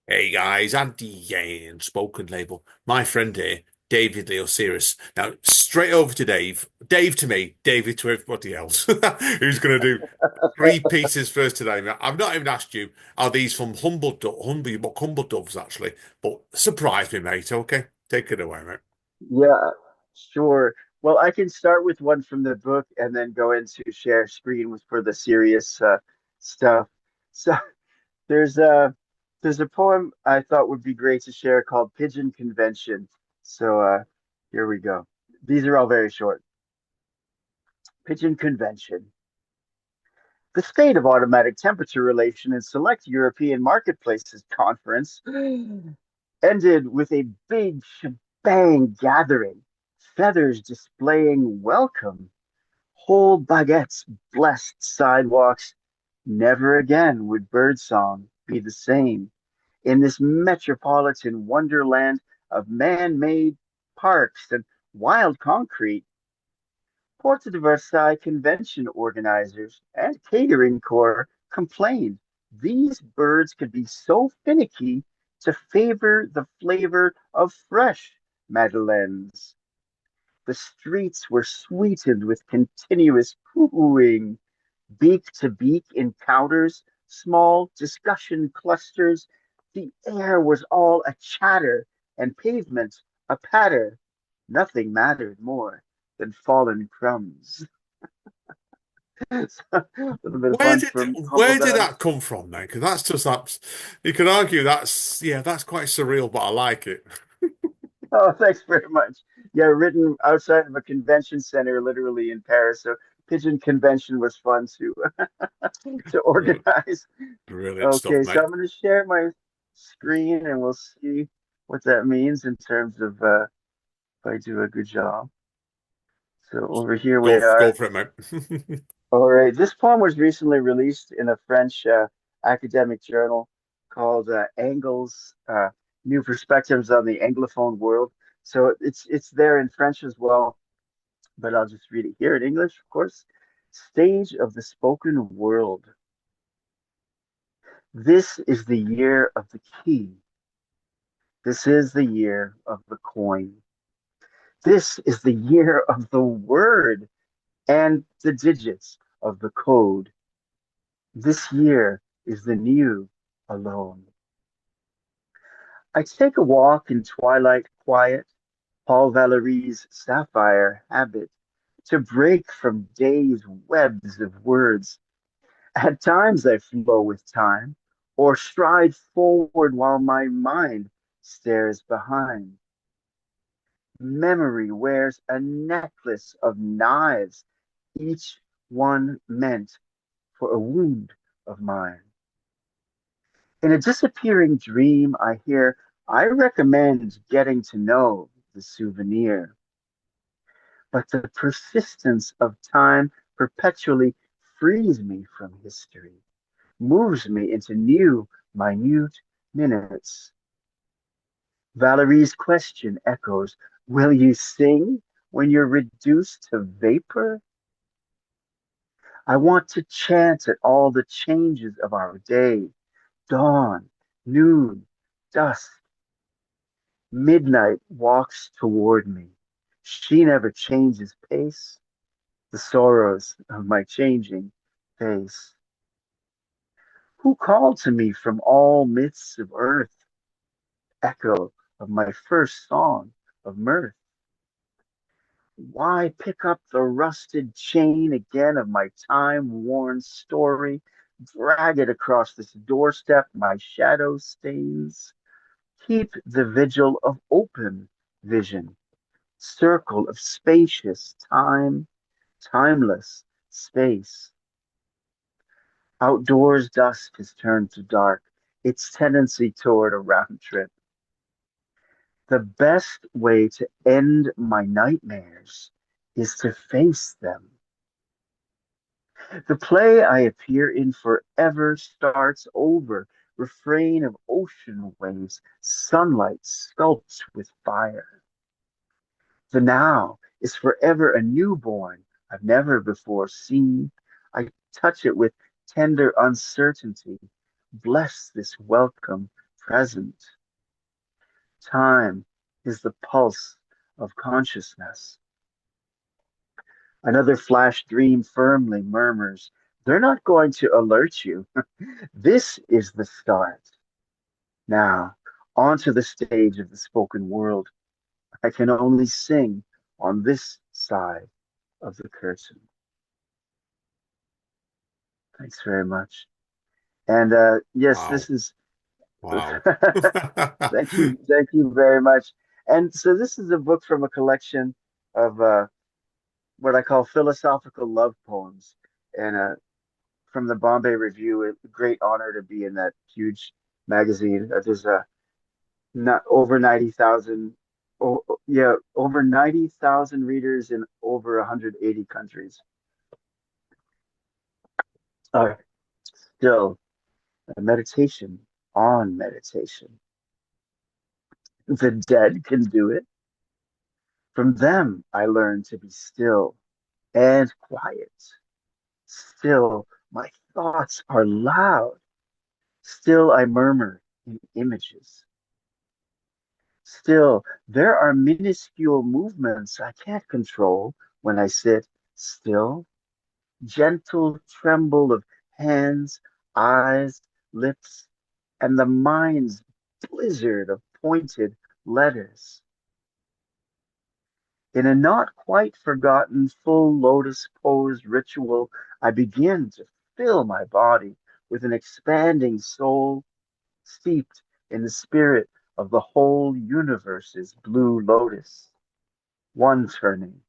Hey guys, Andy Yane, Spoken Label. My friend here, David Leo Sirois. Now, straight over to Dave. Dave to me, David to everybody else. Who's going to do three pieces first today? Now, I've not even asked you, are these from Humbledoves, actually? But surprise me, mate. Okay, take it away, mate. Yeah, sure. Well, I can start with one from the book and then go into share screen with for the serious stuff. So there's a there's a poem I thought would be great to share called Pigeon Convention. So here we go. These are all very short. Pigeon Convention. The State of Automatic Temperature Relation in Select European Marketplaces Conference ended with a big shebang gathering, feathers displaying welcome, whole baguettes blessed sidewalks. Never again would birdsong be the same in this metropolitan wonderland of man-made parks and wild concrete. Porte de Versailles convention organizers and catering corps complained these birds could be so finicky to favor the flavor of fresh madeleines. The streets were sweetened with continuous cooing, beak to beak encounters, small discussion clusters. The air was all a chatter and pavement a patter. Nothing mattered more than fallen crumbs. So, a little bit of Where fun did from where did Humbledoves. that come from then? Because that's just that you could argue that's quite surreal, but I like it. Oh, thanks very much. Yeah, written outside of a convention center, literally in Paris. So Pigeon Convention was fun to organize. Brilliant stuff, Okay, so mate. I'm going to share my screen and we'll see what that means in terms of if I do a good job. So over here we Go are. for it, mate. All right, this poem was recently released in a French academic journal called Angle's New Perspectives on the Anglophone World. So it's there in French as well, but I'll just read it here in English, of course. Stage of the spoken world. This is the year of the key. This is the year of the coin. This is the year of the word and the digits of the code. This year is the new alone. I take a walk in twilight quiet, Paul Valéry's sapphire habit, to break from day's webs of words. At times I flow with time, or stride forward while my mind stares behind. Memory wears a necklace of knives, each one meant for a wound of mine. In a disappearing dream, I hear, I recommend getting to know the souvenir. But the persistence of time perpetually frees me from history, moves me into new, minute minutes. Valerie's question echoes, will you sing when you're reduced to vapor? I want to chant at all the changes of our day, dawn, noon, dusk. Midnight walks toward me. She never changes pace, the sorrows of my changing face. Who called to me from all myths of earth, echo of my first song of mirth? Why pick up the rusted chain again of my time-worn story, drag it across this doorstep my shadow stains? Keep the vigil of open vision, circle of spacious time, timeless space. Outdoors dusk has turned to dark, its tendency toward a round trip. The best way to end my nightmares is to face them. The play I appear in forever starts over. Refrain of ocean waves, sunlight sculpts with fire. The now is forever a newborn I've never before seen. I touch it with tender uncertainty. Bless this welcome present. Time is the pulse of consciousness. Another flash dream firmly murmurs, they're not going to alert you. This is the start. Now, onto the stage of the spoken world. I can only sing on this side of the curtain. Thanks very much. And yes, Wow. this is Wow. thank you very much. And so this is a book from a collection of what I call philosophical love poems, and from the Bombay Review. A great honor to be in that huge magazine. There's not over 90,000. Oh, yeah, over 90,000 readers in over 180 countries. Uh, Still, a meditation on meditation. The dead can do it. From them, I learned to be still and quiet. Still, my thoughts are loud. Still, I murmur in images. Still, there are minuscule movements I can't control when I sit still. Gentle tremble of hands, eyes, lips, and the mind's blizzard of pointed letters. In a not quite forgotten full lotus pose ritual, I begin to fill my body with an expanding soul steeped in the spirit of the whole universe's blue lotus. One turning.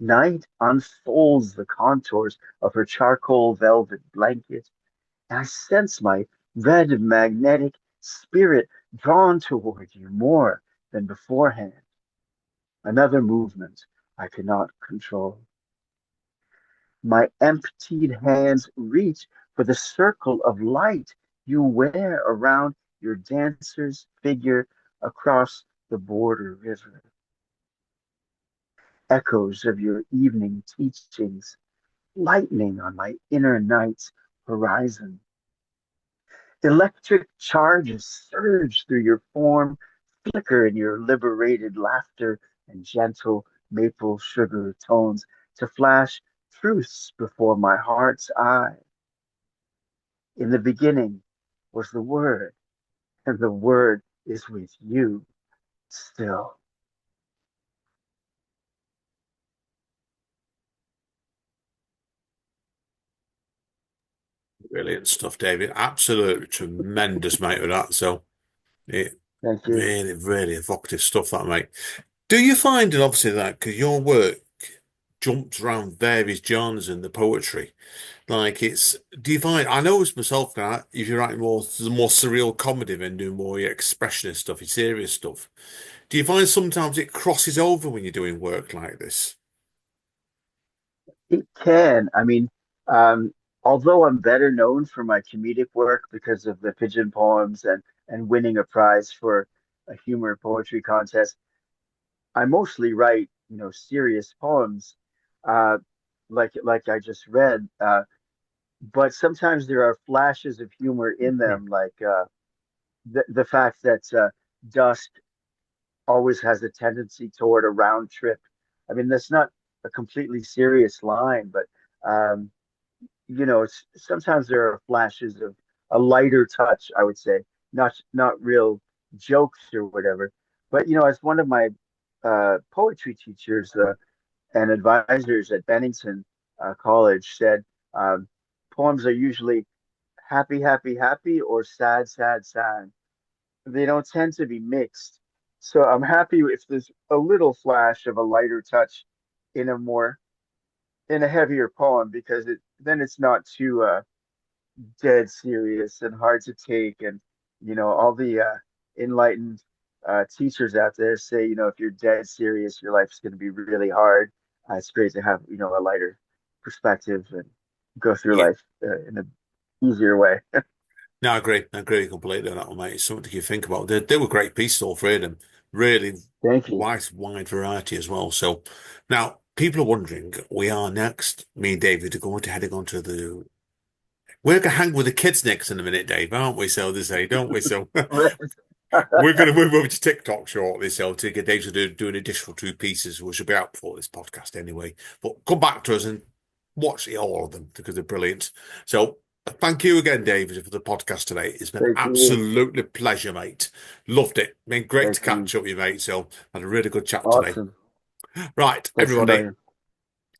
Night unfolds the contours of her charcoal velvet blanket, and I sense my red magnetic spirit drawn toward you more than beforehand. Another movement I cannot control. My emptied hands reach for the circle of light you wear around your dancer's figure across the border river. Echoes of your evening teachings, lightning on my inner night's horizon. Electric charges surge through your form, flicker in your liberated laughter and gentle maple sugar tones to flash truths before my heart's eye. In the beginning was the Word, and the Word is with you still. Brilliant stuff, David. Absolutely tremendous, mate, with that. So it Thank you. really, really evocative stuff, that, mate. Do you find, and obviously that, because your work jumps around various genres in the poetry, like do you find, I know it's myself, if you're writing more, the more surreal comedy than doing more your expressionist stuff, your serious stuff, do you find sometimes it crosses over when you're doing work like this? It can. I mean, um, although I'm better known for my comedic work because of the pigeon poems and winning a prize for a humor poetry contest, I mostly write, serious poems, uh, like I just read. But sometimes there are flashes of humor in them, like the fact that dust always has a tendency toward a round trip. I mean, that's not a completely serious line, but um, sometimes there are flashes of a lighter touch, I would say, not real jokes or whatever. But as one of my poetry teachers and advisors at Bennington College said, um, poems are usually happy, happy, happy, or sad, sad, sad. They don't tend to be mixed. So I'm happy if there's a little flash of a lighter touch in a heavier poem, because it's not too dead serious and hard to take. And all the enlightened teachers out there say, if you're dead serious, your life's going to be really hard. It's great to have a lighter perspective and go through Yeah. life in an easier way. No, I agree. I agree completely on that one, mate. It's something you think about. They were great pieces, all three of them. Really Thank you. wide variety as well. So now people are wondering, we are next, me and David are going to heading on to the we're gonna hang with the kids next in a minute, Dave, aren't we? So they say, don't we? So we're going to move over to TikTok shortly, so to get Dave to do an additional two pieces, which will be out before this podcast anyway. But come back to us and watch all of them because they're brilliant. So thank you again, David, for the podcast today. It's been Thank you. absolutely pleasure, mate. Loved it. Been great to Thank you. catch up with you, mate. So had a really good chat today. Awesome. Right, Thanks a everybody. million.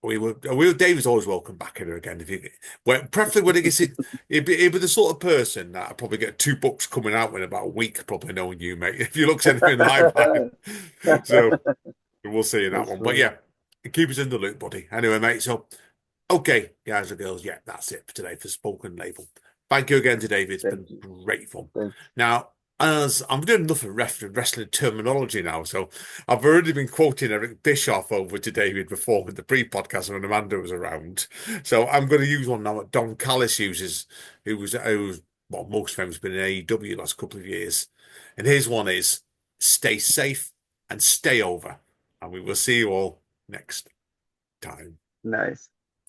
David's always welcome back here again. If you, well, preferably when he gets it, he'd be the sort of person that I'd probably get two books coming out in about a week, probably knowing you, mate. If you look anything like that. So we'll see in that That's one. But funny. yeah, keep us in the loop, buddy. Anyway, mate. So, okay, guys and girls, yeah, that's it for today for Spoken Label. Thank you again to David. It's been Thank you. great fun. Thanks. Now, as I'm doing nothing wrestling terminology now, so I've already been quoting Eric Bischoff over to David before with the pre-podcast when Amanda was around. So I'm going to use one now that Don Callis uses, who was well, most famous been in AEW the last couple of years. And his one is stay safe and stay over. And we will see you all next time. Nice.